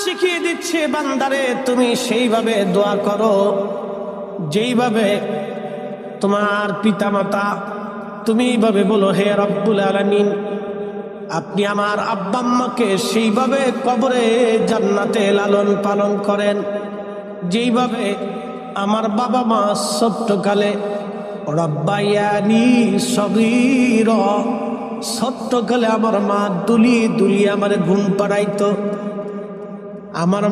শিখিয়ে দিচ্ছে, বান্দারে তুমি সেইভাবে দোয়া করো যেইভাবে তোমার পিতামাতা, তুমি এইভাবে বলো, হে রব্বুল আলামিন, আপনি আমার আব্বা আম্মাকে সেইভাবে কবরে জান্নাতে লালন পালন করেন যেইভাবে আমার বাবা মা ছোট্টকালে রব্বায়ানি সগীরা, ছোট্টকালে আমার মা দুলিয়ে দুলিয়ে আমার ঘুম পাড়াইতো। আমার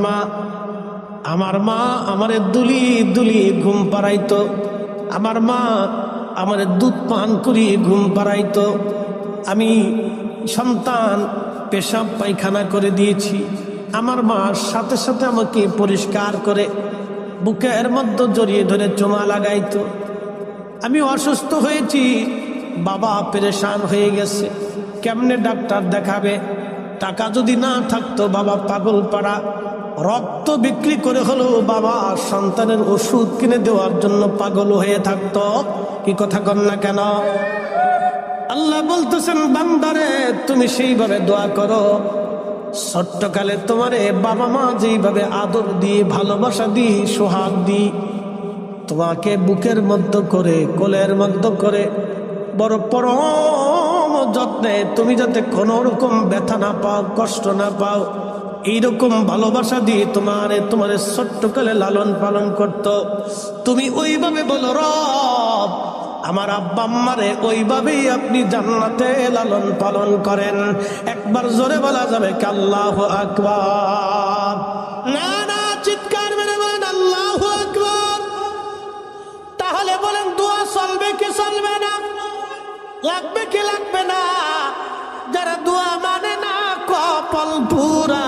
মা আমারে দুলিয়ে দুলিয়ে ঘুম পাড়াইতো। আমার মা আমারে দুধ পান করিয়ে ঘুম পাড়াইতো। আমি সন্তান পেশাব পায়খানা করে দিয়েছি, আমার মা সাথে সাথে আমাকে পরিষ্কার করে বুকের মধ্যে জড়িয়ে ধরে চুমা লাগাইতো। আমি অসুস্থ হয়েছি, বাবা পেরেশান হয়ে গেছে, কেমনে ডাক্তার দেখাবে, টাকা যদি না থাকতো বাবা পাগল পাড়া, রক্ত বিক্রি করে হলেও বাবা সন্তানের ওষুধ কিনে দেওয়ার জন্য পাগল হয়ে থাকতো। কি কথা কন না কেন? আল্লাহ বলতেছেন, বান্দারে তুমি সেইভাবে দোয়া করো, ছোট্টকালে তোমারে বাবা মা যেইভাবে আদর দিয়ে ভালোবাসা দিয়ে সোহাগ দিয়ে তোমাকে বুকের মধ্য করে কোলের মধ্য করে বড় পরম যত্নে তুমি যাতে কোনো রকম ব্যথা না পাও, কষ্ট না পাও, এইরকম ভালোবাসা দিয়ে তোমার ছোট্টকালে লালন পালন করত। তুমি ওইভাবে বলো, রব আমার আব্বা আম্মারে ওইভাবেই আপনি জান্নাতে লালন পালন করেন। একবার জোরে বলা যাবে কি আল্লাহু আকবার? না না, চিৎকার মেরে বলেন আল্লাহু আকবার। তাহলে বলেন দোয়া চলবে কি চলবে না? লাগবে কি লাগবে না? যারা দোয়া মানে না কপাল পুরা,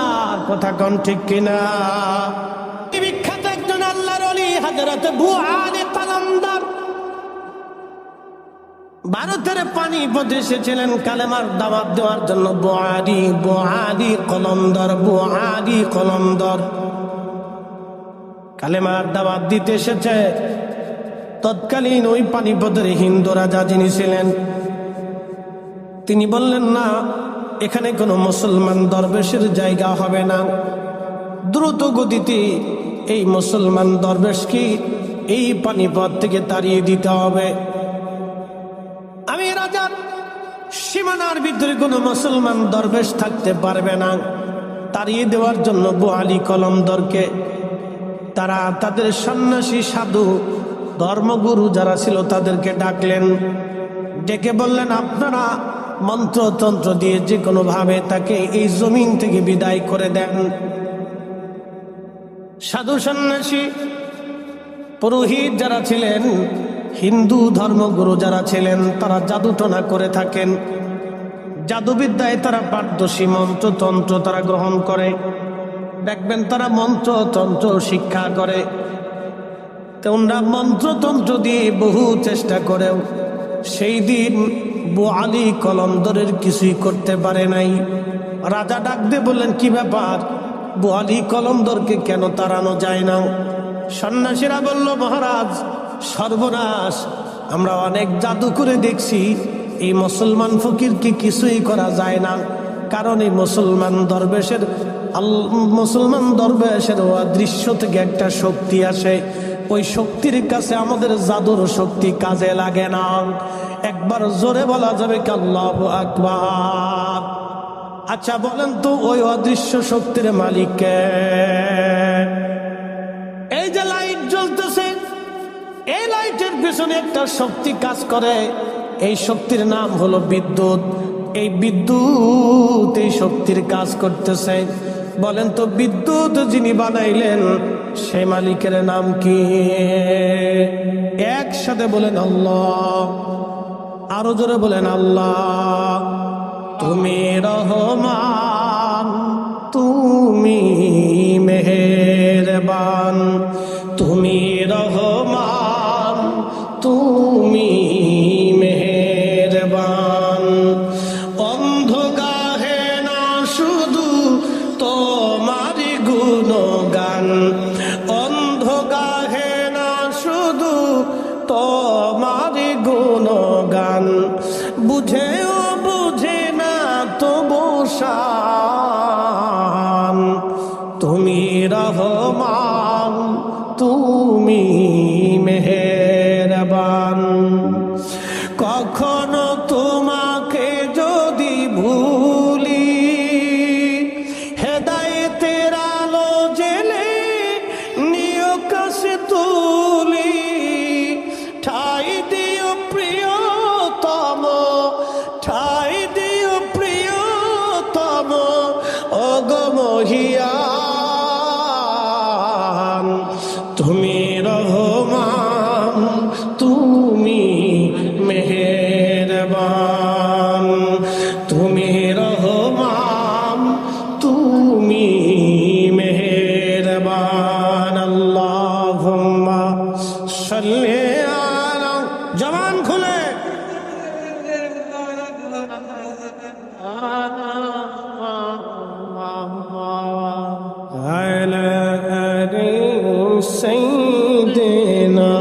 কথা কোন ঠিক কিনা? বিখ্যাত একজন আল্লাহর ওলি হযরত আবু আলী কলমদার ভারতের পানিপথে এসেছিলেন কালেমার দাওয়াত দেওয়ার জন্য। বুআরি কলমদার কালেমার দাওয়াত দিতে এসেছে। তৎকালীন ওই পানিপথের হিন্দু রাজা যিনি ছিলেন, তিনি বললেন, না, এখানে কোনো মুসলমান দরবেশের জায়গা হবে না। দ্রুত গতিতে এই মুসলমান দরবেশকে এই পানিপথ থেকে তাড়িয়ে দিতে হবে। আমি রাজার সীমানার ভিতরে কোনো মুসলমান দরবেশ থাকতে পারবে না। তাড়িয়ে দেওয়ার জন্য আবু আলী কলমদারকে তারা তাদের সন্ন্যাসী সাধু ধর্মগুরু যারা ছিল তাদেরকে ডাকলেন, ডেকে বললেন, আপনারা মন্ত্রতন্ত্র দিয়ে যে কোনো ভাবে তাকে এই জমিন থেকে বিদায় করে দেন। সাধু সন্ন্যাসী পুরোহিত যারা ছিলেন, হিন্দু ধর্মগুরু যারা ছিলেন, তারা জাদুটনা করে থাকেন, জাদুবিদ্যায় তারা পারদর্শী, মন্ত্রতন্ত্র তারা গ্রহণ করে। দেখবেন তারা মন্ত্রতন্ত্র শিক্ষা করে। তোমরা মন্ত্রতন্ত্র দিয়ে বহু চেষ্টা করেও সেই দিন আবু আলী কলমদারের কিছুই করতে পারে নাই। রাজা ডাক দিয়ে বললেন, কি ব্যাপার, আবু আলী কলমদারকে কেন তাড়ানো যায় না? সন্ন্যাসীরা বলল, মহারাজ সর্বনাশ, আমরা অনেক জাদু করে দেখছি, এই মুসলমান ফকিরকে কিছুই করা যায় না। কারণ এই মুসলমান দরবেশের অদৃশ্য থেকে একটা শক্তি আসে, ওই শক্তির কাছে আমাদের জাদুর শক্তি কাজে লাগে না। একবার জোরে বলা যাবে কি আল্লাহু আকবার? আচ্ছা বলেন তো, ওই অদৃশ্য শক্তির মালিক কে? এই যে লাইট জ্বলতেছে, এই লাইটের পিছনে একটা শক্তি কাজ করে, এই শক্তির নাম হলো বিদ্যুৎ। এই বিদ্যুৎ এই শক্তির কাজ করতেছে। বলেন তো, বিদ্যুৎ যিনি বানাইলেন সেই মালিকের নাম কি? একসাথে বলেন আল্লাহ, আরো জোরে বলেন আল্লাহ। তুমি রহমান, তুমি মেহেরবান, তুমি রহমান, তুমি মেহেরবান। অন্ধ গাহে না শুধু তোমারি গুণগান, অন্ধ গাহে না শুধু তোমারি গুণগান, বুঝেও বুঝে না তবু শান। রহমান, তুমি মেহেরবান। কখনো তোমাকে যদি ভুলি, হেদায়েতের আলো জেলে নিয় কাছে তুলি। ঠাই দিও প্রিয়তম, ঠাই দিও প্রিয়তম, ওগো মহিয়ান। তুমি রহমান, তুমি মেহেরবান। তুমি রহমান, তুমি মেহেরবান। আল্লাহুম্মা সাল্লি আলা, জবান খুলে আলা আলি সাইয়্যিদিনা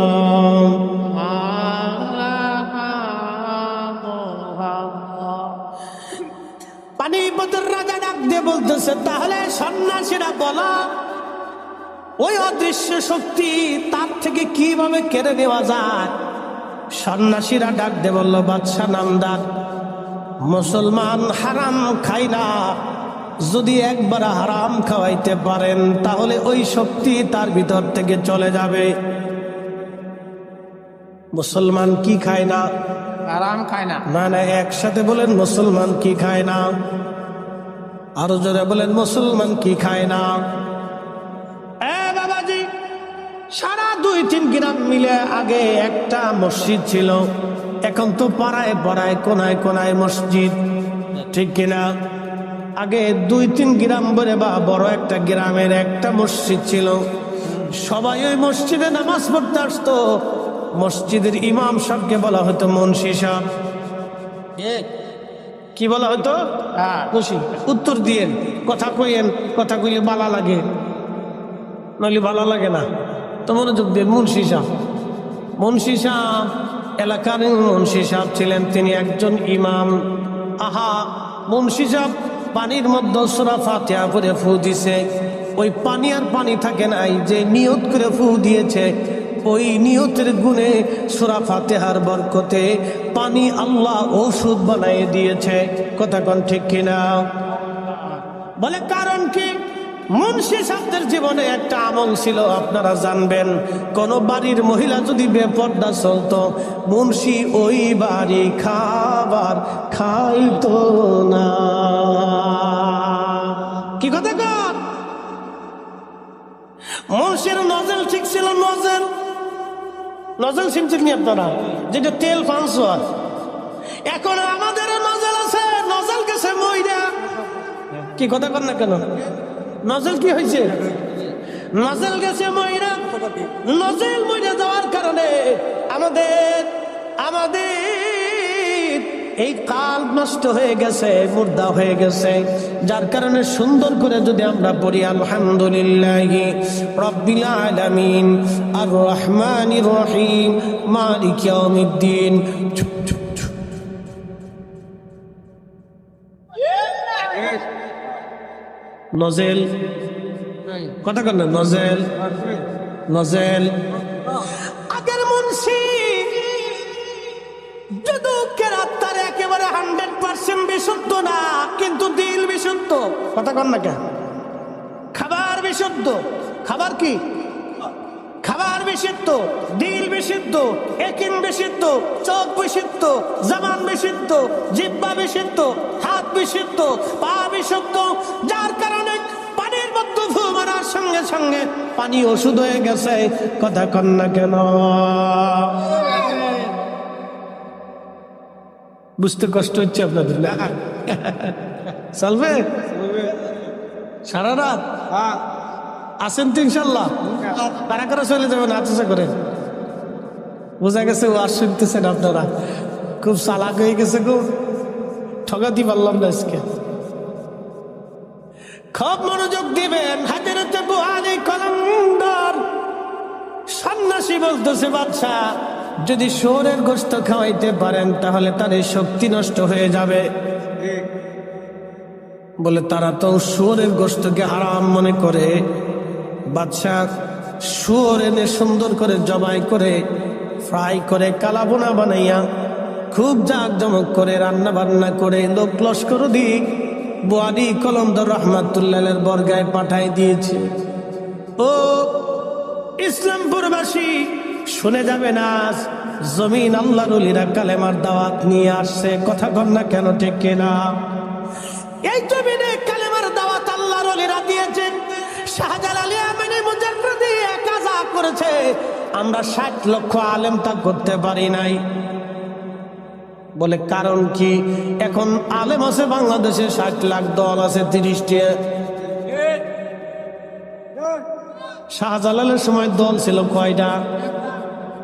পানিপতের রাজা ডাক দিয়ে বলতেছে, তাহলে সন্ন্যাসীরা বলা ওই অদৃশ্য শক্তি তার থেকে কিভাবে কেড়ে নেওয়া যায়? সন্ন্যাসীরা ডাক দিয়ে বলল, বাদশা নামদার, মুসলমান হারাম খাই না, যদি একবার হারাম খাওয়াইতে পারেন তাহলে ওই শক্তি তার ভিতর থেকে চলে যাবে। মুসলমান কি খায় না? হারাম খায় না। না না, একসাথে বলেন, মুসলমান কি খায় না? আরো জোরে বলেন, মুসলমান কি খায় না? বাবাজি, সারা 2-3 গ্রাম মিলে আগে একটা মসজিদ ছিল, এখন তো পাড়ায় পাড়ায় কোনায় কোনায় মসজিদ, ঠিক কিনা? আগে 2-3 গ্রাম বলে বা বড় একটা গ্রামের একটা মসজিদ ছিল, সবাই ওই মসজিদে নামাজ পড়তে আসতো। মসজিদের ইমাম সাহেবকে বলা হতো মুন্সি সাহেব। কি বলা হতো? খুশি উত্তর দিয়েন, কথা কইেন, কথা কইলে ভালো লাগে, নইলে ভালো লাগে না, তো মনোযোগ দিয়ে মুন্সি সাহেব। মুন্সি সাহেব এলাকার মুন্সি সাহেব ছিলেন, তিনি একজন ইমাম। আহা, মুন্সি সাহেব পানির মধ্যে সূরা ফাতিহা পড়ে ফু দিছে। ওই পানি আর পানি থাকে নাই, যে নিয়ত করে ফু দিয়েছে, ওই নিয়তের গুণে সূরা ফাতিহার বরকতে পানি আল্লাহ ঔষধ বানিয়ে দিয়েছে। কথা কোন ঠিক কিনা? বলে কারণ কি? মুন্সি সাহেবদের জীবনে একটা আমল ছিল, আপনারা জানবেন, কোন বাড়ির মহিলা যদি বেপর্দা চলতো, মুন্সি ওই বাড়ি খাবার খাইতো না। কি কথা কর? মুন্সির নজল ঠিক ছিল। নজল, নজল শুনছেন নি আপনারা? যেটা তেল ফাংস হয়। এখন আমাদের নজল আছে, নজল গেছে মইরা। কি কথা কর না কেন? নজল কি হয়েছে? নজল গেছে মইরা। নজল মইরা যাওয়ার কারণে আমাদের এই কাল্ব নষ্ট হয়ে গেছে, মুর্দা হয়ে গেছে। যার কারণে সুন্দর করে যদি আমরা পড়ি আলহামদুলিল্লাহি রাব্বিল আলামিন আর রহমানির রহিম মালিক ইয়াউমিদ্দিন, নজেল, কথা কন না, নজেল নজেল। আগের মুন্সি যদি কেরাত্তার একেবারে 100% বিশুদ্ধ না, কিন্তু দিল বিশুদ্ধ। কথা কন না কেন? খাবার বিশুদ্ধ। খাবার কি? খাবার বিশুদ্ধ, দিল বিশুদ্ধ, একিন বিশুদ্ধ, চোখ বিশুদ্ধ, জবান বিশুদ্ধ, জিহ্বা বিশুদ্ধ, হাত বিশুদ্ধ, পা বিশুদ্ধ। যার কারণে পানির মধ্যে ফু মারার সঙ্গে সঙ্গে পানি ওষুধ হয়ে গেছে। কথা কন না কেন? বুঝতে কষ্ট হচ্ছে আপনাদের না? চলবে সারা রাত? আসেন তো ইনশাল্লাহ। কারা কারা চলে যাবেন আচা করে? বোঝা গেছে ও আর শুনতেছেন আপনারা, খুব চালাক হয়ে গেছে, খুব ঠগাতে পারলাম না আজকে। খুব মনোযোগ দিবেন। হাজরতে বুখারী কলমদার সন্ন্যাসী বলতেছে, বাদশা যদি শুয়োরের গোশত খাওয়াইতে পারেন তাহলে তার এই শক্তি নষ্ট হয়ে যাবে। বলে তারা তো শুয়োরের গোশতকে হারাম মনে করে, বাদশাহ শুয়োর এনে সুন্দর করে জবাই করে ফ্রাই করে কালাবোনা বানাইয়া খুব জাঁকজমক করে রান্না বান্না করে লোক লস্কর দিক বুয়ারি কলমদার রহমাতুল্লাহের বর্গায় পাঠাই দিয়েছে। ও ইসলামপুরবাসী শুনে যাবে না, জমিন আল্লাহর ওলিরা কালেমার দাওয়াত নিয়ে আসছে। কথা কন না কেন, ঠিক কিনা? এই জমিনে কালেমার দাওয়াত আল্লাহর ওলিরা দিয়েছে। শাহজালাল আমিনী মুজাদ্দিদি কাজা করেছে। আমরা 60 লক্ষ আলেম তা করতে পারি নাই। বলে কারণ কি? এখন আলেম আছে বাংলাদেশে 60 লাখ, দল আছে 30টি। শাহজালালের সময় দল ছিল কয়টা?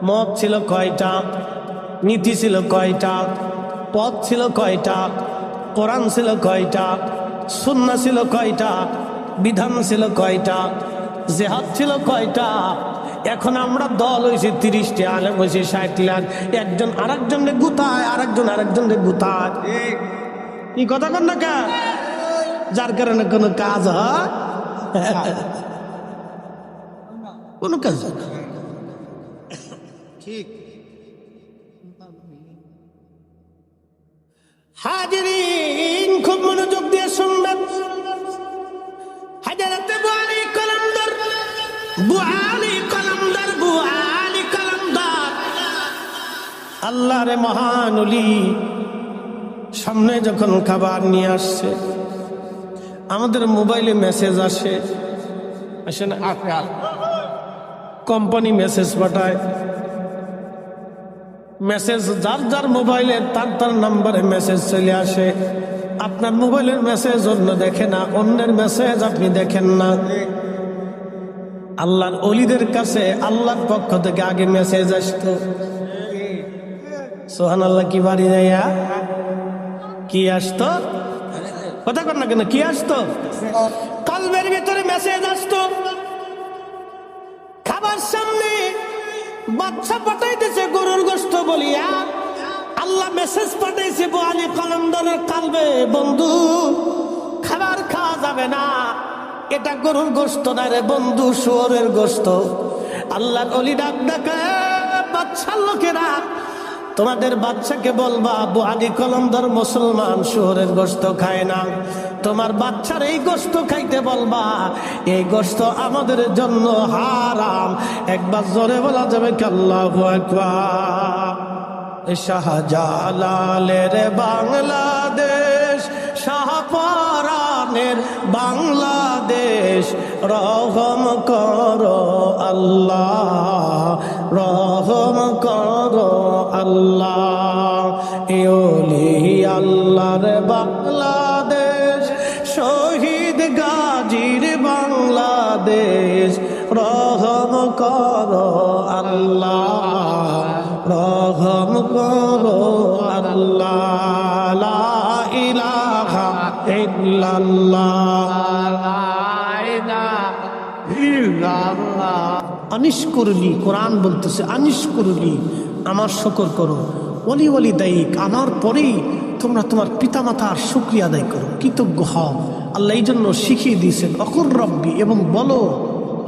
মত ছিল কয়টা? নীতি ছিল কয়টা? পথ ছিল কয়টা? কোরআন ছিল কয়টা? সুন্নাহ ছিল কয়টা? বিধান ছিল কয়টা? জিহাদ ছিল কয়টা? এখন আমরা দল হয়েছে 30টি, আলেম হয়েছে 60 লাখ। একজন আরেকজনে গুতায়, আরেকজনে গুতায়। কি কথা কন না কা? যার কারণে কোনো কাজ হয় কোনো কাজ ঠিক। হাজিরিন খুব মনোযোগ দিয়ে শুনবেন। হাজারাতে বুয়ালি কলমদার আল্লাহর মহান ওলি সামনে যখন খাবার নিয়ে আসছে, আমাদের মোবাইলে মেসেজ আসে না, কোম্পানি মেসেজ পাঠায়। মেসেজ যার যার মোবাইলে তার নাম্বারে মেসেজ চলে আসে। আপনার মোবাইলের মেসেজ অন্য দেখে না, অন্যের মেসেজ আপনি দেখেন না। আল্লাহর ওলিদের কাছে আল্লাহর পক্ষ থেকে আগে মেসেজ আসতো। সুবহানাল্লাহ, কি বাড়ি যাইয়া কি আসতো? কথা কর না কেন, কি আসতো? কলবের ভিতরে মেসেজ আসতো। খাবার সামনে বাচ্চা পাঠাইতেছে গরুর গোশত বলিয়া, আল্লাহ মেসেজ পাঠাইছে বুয়ালি কলমদারের কালবে, বন্ধু খাবার খাওয়া যাবে না, এটা গরুর গোশত না রে বন্ধু, শুয়োরের গোশত। আল্লাহর ওলি ডাক ডাকে, বাচ্চার লোকেরা তোমাদের বাচ্চাকে বলবা বুয়ালি কলমদার মুসলমান, শুয়োরের গোশত খায় না। তোমার বাচ্চার এই গোশত খাইতে বলবা, এই গোশত আমাদের জন্য হারাম। একবার জোরে বলা যাবে কি আল্লাহু আকবার। শাহজালালের বাংলাদেশ, শাহপরানের বাংলাদেশ, রহম করো আল্লাহ, রহম করো আল্লাহ। ওলি আল্লাহর বাংলাদেশ, শহীদ গাজীর বাংলাদেশ, রহম করো আল্লাহ, রহম করো আল্লাহ। লা ইলাহা ইল্লাল্লাহ, লা ইলাহা ইল্লাল্লাহ। আনিশকুরলি, কোরআন বলতেছে আনিশকুরলি, আমার শুকর করো। ওলি ওলি দায়িক, আমার পরেই তোমরা তোমার পিতামাতার শুকরিয়া আদায় করো, কৃতজ্ঞ হও। আল্লাহ এই জন্য শিখিয়ে দিয়েছেন অকুর রব্বি, এবং বলো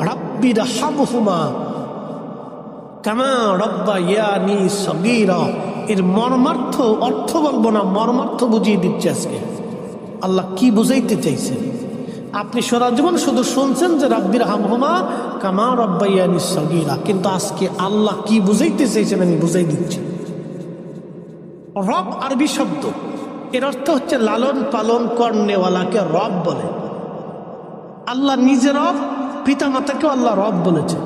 রাব্বি রাহমহুমা কামা রাব্বায়ানি সগীরা। এর মর্মার্থ, অর্থ বলবো না, মর্মার্থ বুঝিয়ে দিচ্ছে আজকে। আল্লাহ কি বুঝাইতে চাইছেন? আপনি সারা জীবন শুধু শুনছেন যে রাব্বি রাহমহুমা কামা রাব্বায়ানি সগীরা, কিন্তু আজকে আল্লাহ কি বুঝাইতে চাইছেন আমি বুঝাই দিচ্ছি। রব আরবি শব্দ, এর অর্থ হচ্ছে লালন পালন করনেওয়ালাকে রব বলে। আল্লাহ নিজে রব, পিতা মাতাকেও আল্লাহ রব বলেছে।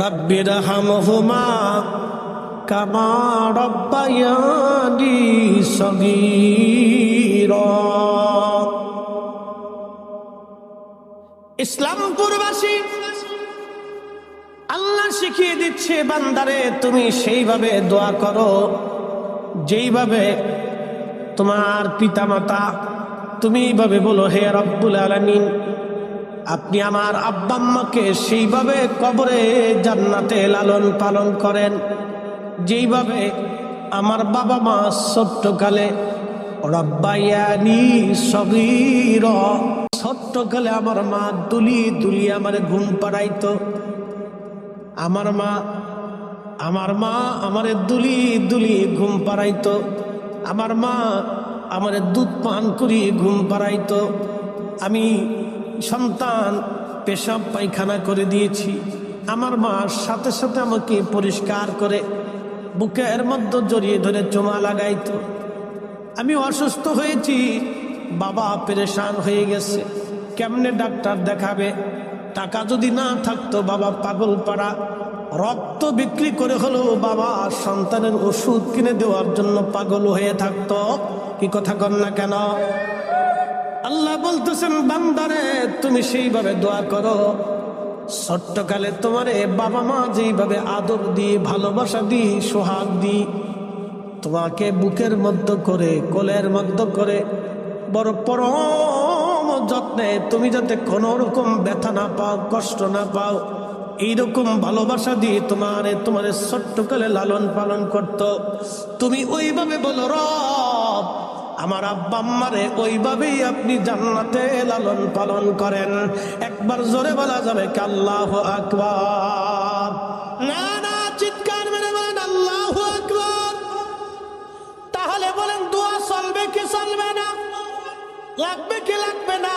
রাব্বি রাহমহুমা কামা রাব্বায়ানি সগীরা। ইসলামপুরবাসী আল্লাহ শিখিয়ে দিচ্ছে, বান্দারে তুমি সেইভাবে দোয়া করো যেইভাবে তোমার পিতামাতা, তুমি এইভাবে বলো হে রব্বুল আলামিন, আপনি আমার আব্বা আম্মাকে সেইভাবে কবরে জান্নাতে লালন পালন করেন যেইভাবে আমার বাবা মা ছোট্টকালে রব্বায়ানি সগীরা, ছোট্ট ছোট্টকালে আমার মা দুলি দুলি আমার ঘুম পাড়াইতো। আমার মা আমারে দুলি দুলি ঘুম পাড়াইতো। আমার মা আমারে দুধ পান করি ঘুম পাড়াইতো। আমি সন্তান পেশাব পায়খানা করে দিয়েছি, আমার মা সাথে সাথে আমাকে পরিষ্কার করে বুকের মধ্যে জড়িয়ে ধরে চুমা লাগাইতো। আমি অসুস্থ হয়েছি, বাবা পেরেশান হয়ে গেছে, কেমনে ডাক্তার দেখাবে? টাকা যদি না থাকতো বাবা পাগল পাড়া রক্ত বিক্রি করে হলেও বাবা সন্তানের ওষুধ কিনে দেওয়ার জন্য পাগল হয়ে থাকতো। কি কথা কন না কেন? আল্লাহ বলতেছেন, বান্দারে তুমি সেইভাবে দোয়া করো, ছোট্টকালে তোমারে বাবা মা যেইভাবে আদর দিয়ে ভালোবাসা দি সোহাগ দি তোমাকে বুকের মধ্যে করে কোলের মধ্যে করে বড় পরম যত্নে তুমি যাতে কোনো রকম ব্যথা না পাও, কষ্ট না পাও, এইরকম ভালোবাসা দিয়ে তোমারে ছোট্টকালে লালন পালন করত। তুমি ওইভাবে বলো, রব আমার আব্বা আম্মারে ওইভাবেই আপনি জান্নাতে লালন পালন করেন। একবার জোরে বলা যাবে কি আল্লাহু আকবার? না না, চিৎকার মেরে বলেন আল্লাহু আকবার। তাহলে বলেন দোয়া চলবে কি চলবে না? লাগবে কি লাগবে না?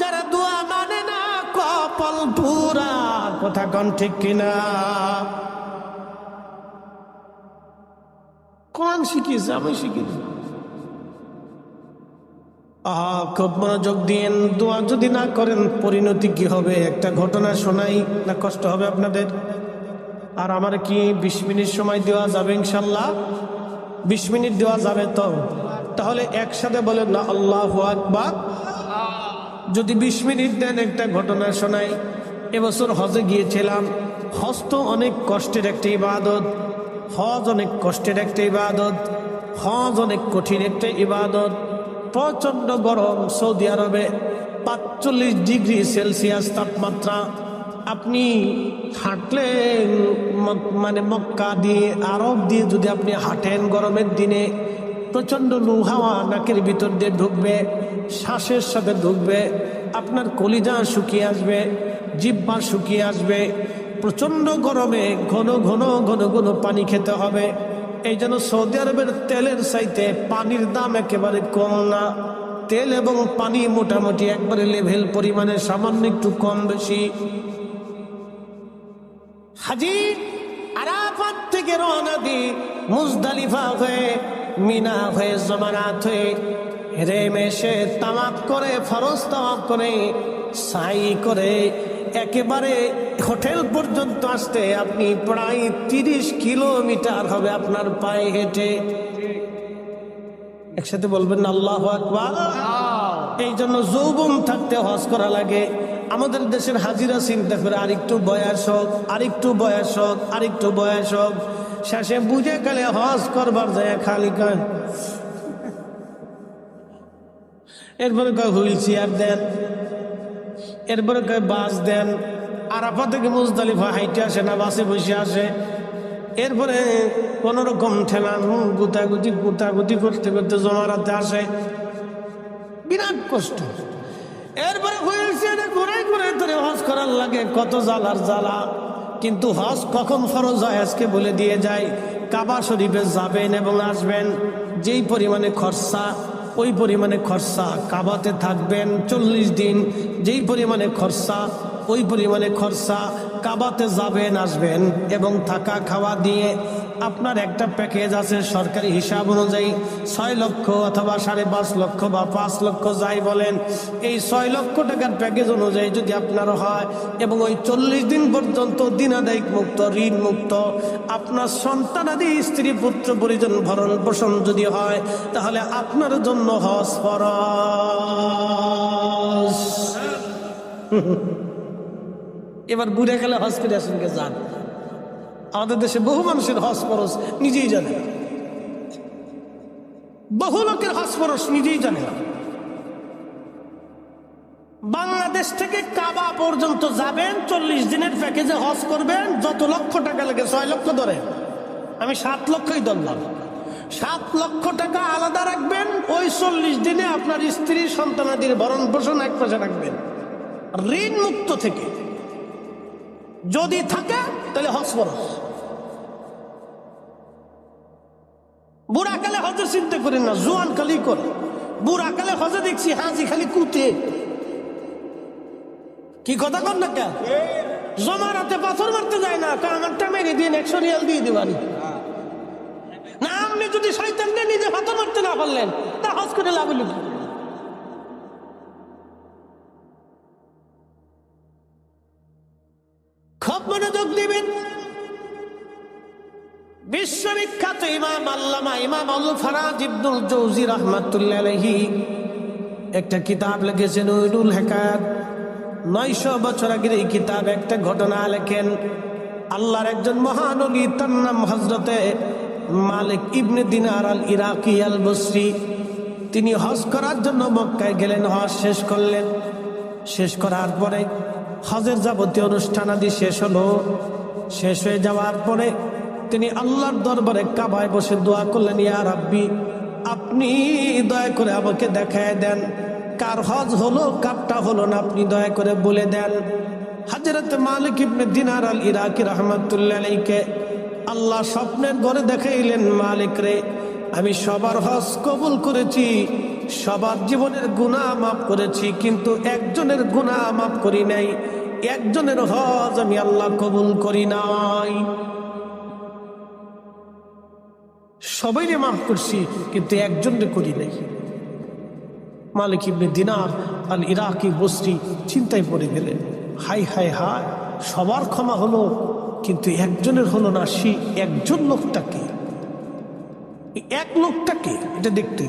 যারা দোয়া মানে না কপাল পুরা। কথা কোন ঠিক কিনা? কোন শিখিয়েছে? আমি শিখিয়েছি। খুব মনোযোগ দিয়েন। দোয়া যদি না করেন পরিণতি কি হবে? একটা ঘটনা শোনাই, না কষ্ট হবে আপনাদের? আর আমার কি 20 মিনিট সময় দেওয়া যাবে? ইনশাল্লাহ 20 মিনিট দেওয়া যাবে তো? তাহলে একসাথে বলেন না আল্লাহু আকবার। যদি 20 মিনিট দেন একটা ঘটনা শোনাই। এবছর হজে গিয়েছিলাম। হজ তো অনেক কষ্টের একটা ইবাদত, হজ অনেক কষ্টের একটা ইবাদত, হজ অনেক কঠিন একটা ইবাদত। প্রচন্ড গরম, সৌদি আরবে 45 ডিগ্রি সেলসিয়াস তাপমাত্রা। আপনি হাঁটলেন মানে মক্কা দিয়ে আরব দিয়ে যদি আপনি হাঁটেন গরমের দিনে, প্রচন্ড লু হাওয়া নাকের ভিতর দিয়ে ঢুকবে, শ্বাসের সাথে ঢুকবে, আপনার কলিজা শুকিয়ে আসবে, জিহ্বা শুকিয়ে আসবে। প্রচন্ড গরমে ঘন ঘন ঘন ঘন পানি খেতে হবে। এই জন্য সৌদি আরবের তেলের চাইতে পানির দাম একেবারে কম না। তেল এবং পানি মোটামুটি একবারে লেভেল পরিমাণে, সামান্য একটু কম বেশি। হাজি আরাফাত থেকে রওনা দিয়ে মুজদালিফা হয়ে মিনা হয়ে জমারাত হয়ে হেরেমেশে তাওয়াফ করে, ফরজ তাওয়াফ করে, সাই করে একেবারে হোটেল পর্যন্ত আসতে আপনি প্রায় 30 কিলোমিটার হবে আপনার পায়ে হেঁটে। একসাথে বলবেন না আল্লাহু আকবার। এই জন্য যৌবন থাকতে হজ করা লাগে। আমাদের দেশের হাজিরা চিন্তা করে আরেকটু বয়স হোক, আরেকটু বয়স হোক, আরেকটু বয়স হোক, শেষে বুঝে গেলে হজ করবার যায় খালি কয়, এরপরে কয় হুইল চেয়ার দেন, এরপরে কয় বাস দেন। আরাফা থেকে মুজদালিফা হাইটে আসে না বাসে বসে আসে। এরপরে কোন রকম ঠেলা গুতাগুতি করতে করতে জমারাতে আসে, বিরাট কষ্ট। এরপরে হুইল চেয়ারে ঘুরে ঘুরে ধরে হজ করার লাগে, কত জ্বালার জ্বালা। কিন্তু হজ কখন ফরজ হয় আজকে বলে দিয়ে যায়। কাবা শরীফে যাবেন এবং আসবেন, যেই পরিমাণে খরচা ওই পরিমাণে খরচা। কাবাতে থাকবেন 40 দিন, যেই পরিমাণে খরচা ওই পরিমাণে খরচা। কাবাতে যাবেন আসবেন এবং থাকা খাওয়া দিয়ে আপনার একটা প্যাকেজ আছে সরকারি হিসাব অনুযায়ী 6 লক্ষ অথবা 5.5 লক্ষ বা 5 লক্ষ যাই বলেন। এই 6 লক্ষ টাকার প্যাকেজ অনুযায়ী যদি আপনার হয় এবং ওই 40 দিন পর্যন্ত দিনাদায়িক মুক্ত, ঋণ মুক্ত, আপনার সন্তানাদি স্ত্রী পুত্র পরিজন ভরণ পোষণ যদি হয়, তাহলে আপনার জন্য হজ ফরজ। এবার বুড়ে গেলে হজ করে আসেন কে যান। আমাদের দেশে বহু মানুষের হজ ফরজ নিজেই জানে না, বহু লোকের হজ ফরজ নিজেই জানে না। বাংলাদেশ থেকে কাবা পর্যন্ত যাবেন, 40 দিনের প্যাকেজে হজ করবেন, যত লক্ষ টাকা লাগে 6 লক্ষ ধরে, আমি 7 লক্ষই ধরলাম। 7 লক্ষ টাকা আলাদা রাখবেন, ওই 40 দিনে আপনার স্ত্রী সন্তানাদির ভরণ পোষণ এক পাশে রাখবেন ঋণ মুক্ত থেকে। যদি থাকে তাহলে হজ ফরজ। বুড়াকালে হজের চিন্তা করেন না, জোয়ান কালেই করে। বুড়াকালে হজে দেখছি হাজি খালি কুতে। কি কথা কর না কেন? জমারাতে পাথর মারতে যায় না, আমারটা মেরে দিন 100 রিয়াল দিয়ে দেবানি না। আপনি যদি শয়তানকে নিজে পাথর মারতে না পারলেন তা হজ করে লাভ হলো কি? খুব মনোযোগ দিবেন। বিশ্ববিখ্যাত ইমাম আল্লামা ইমাম আল ফারাজ ইবনুল জৌজি রাহমাতুল্লাহ আলাইহি একটা কিতাব লিখেছেন উইলুল হিকায়াত। 900 বছর আগের এই কিতাব একটা ঘটনা লেখেন। আল্লাহর একজন মহান ওলি, তার নাম হযরতে মালিক ইবনে দিনার আল ইরাকি আল বসরি। তিনি হজ করার জন্য মক্কায় গেলেন, হজ শেষ করলেন। শেষ করার পরে হজের যাবতীয় অনুষ্ঠানাদি শেষ হলো। শেষ হয়ে যাওয়ার পরে তিনি আল্লাহর দরবারে কাবায় বসে দোয়া করলেন, ইয়া রাব্বি, আপনি দয়া করে আমাকে দেখায় দেন কার হজ হলো কারটা হলো না, আপনি দয়া করে বলে দেন। হযরত মালিক ইবনে দিনার আল ইরাকি রাহমাতুল্লাহ আলাইহিকে আল্লাহ স্বপ্নের ঘরে দেখাইলেন, মালিক রে, আমি সবার হজ কবুল করেছি, সবার জীবনের গুনাহ মাফ করেছি, কিন্তু একজনের গুনাহ মাফ করি নাই, একজনের হজ আমি আল্লাহ কবুল করি নাই। সবাইরে মাফ করছি কিন্তু একজনকে করি নাই। মালিক ইবনে দিনার আল ইরাকি বসরি চিন্তায় পড়ে গেলেন, হাই হাই হায়, সবার ক্ষমা হলো কিন্তু একজনের হলো না। সে একজন লোকটাকে, এক লোকটাকে এটা দেখতে